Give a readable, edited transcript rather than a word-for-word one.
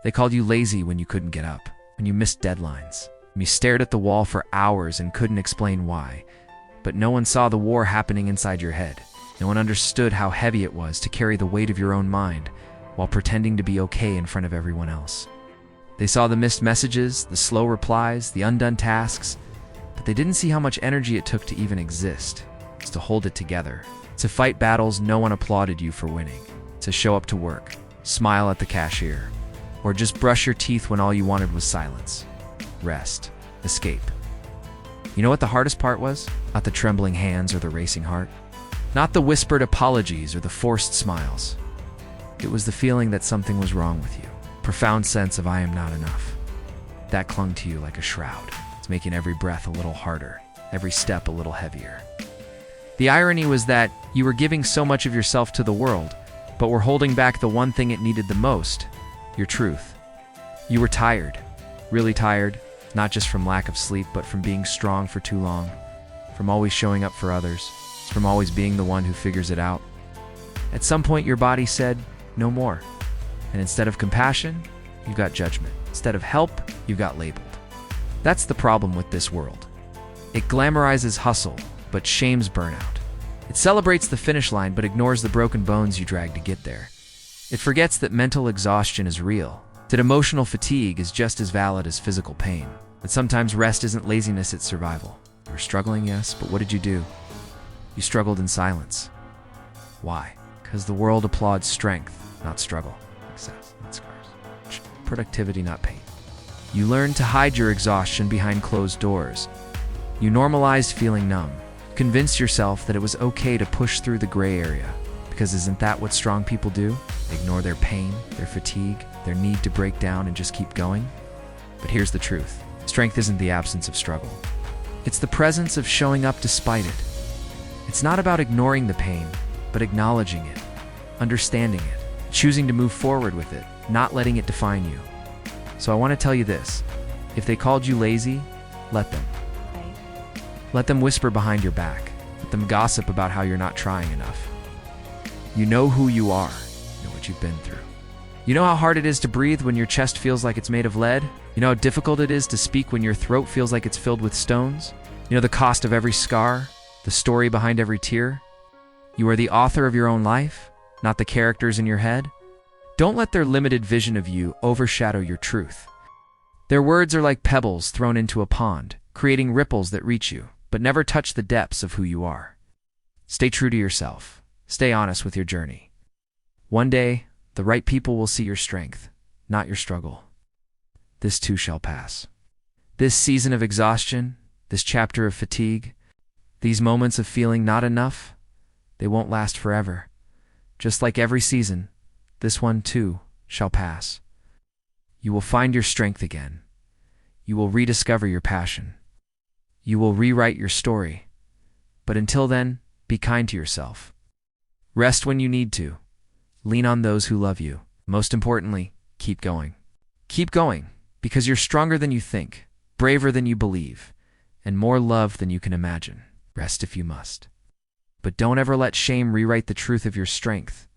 They called you lazy when you couldn't get up, when you missed deadlines, when you stared at the wall for hours and couldn't explain why. But no one saw the war happening inside your head. No one understood how heavy it was to carry the weight of your own mind while pretending to be okay in front of everyone else. They saw the missed messages, the slow replies, the undone tasks, but they didn't see how much energy it took to even exist. It's to hold it together, to fight battles no one applauded you for winning, to show up to work, smile at the cashier, or just brush your teeth when all you wanted was silence, rest, escape. You know what the hardest part was? Not the trembling hands or the racing heart. Not the whispered apologies or the forced smiles. It was the feeling that something was wrong with you. Profound sense of I am not enough. That clung to you like a shroud. It's making every breath a little harder, every step a little heavier. The irony was that you were giving so much of yourself to the world, but were holding back the one thing it needed the most, your truth. You were tired, really tired, not just from lack of sleep, but from being strong for too long, from always showing up for others, from always being the one who figures it out. At some point, your body said, no more. And instead of compassion, you got judgment. Instead of help, you got labeled. That's the problem with this world. It glamorizes hustle, but shames burnout. It celebrates the finish line, but ignores the broken bones you dragged to get there. It forgets that mental exhaustion is real, that emotional fatigue is just as valid as physical pain, that sometimes rest isn't laziness, it's survival. You were struggling, yes, but what did you do? You struggled in silence. Why? Because the world applauds strength, not struggle. Success, not scars. Productivity, not pain. You learned to hide your exhaustion behind closed doors. You normalized feeling numb. Convinced yourself that it was okay to push through the gray area. Because isn't that what strong people do? They ignore their pain, their fatigue, their need to break down and just keep going? But here's the truth. Strength isn't the absence of struggle. It's the presence of showing up despite it. It's not about ignoring the pain, but acknowledging it, understanding it, choosing to move forward with it, not letting it define you. So I want to tell you this. If they called you lazy, let them. Let them whisper behind your back. Let them gossip about how you're not trying enough. You know who you are. You know what you've been through. You know how hard it is to breathe when your chest feels like it's made of lead? You know how difficult it is to speak when your throat feels like it's filled with stones? You know the cost of every scar, the story behind every tear? You are the author of your own life, not the characters in your head. Don't let their limited vision of you overshadow your truth. Their words are like pebbles thrown into a pond, creating ripples that reach you, but never touch the depths of who you are. Stay true to yourself. Stay honest with your journey. One day, the right people will see your strength, not your struggle. This too shall pass. This season of exhaustion, this chapter of fatigue, these moments of feeling not enough, they won't last forever. Just like every season, this one too shall pass. You will find your strength again. You will rediscover your passion. You will rewrite your story. But until then, be kind to yourself. Rest when you need to. Lean on those who love you. Most importantly, keep going. Keep going, because you're stronger than you think, braver than you believe, and more loved than you can imagine. Rest if you must. But don't ever let shame rewrite the truth of your strength.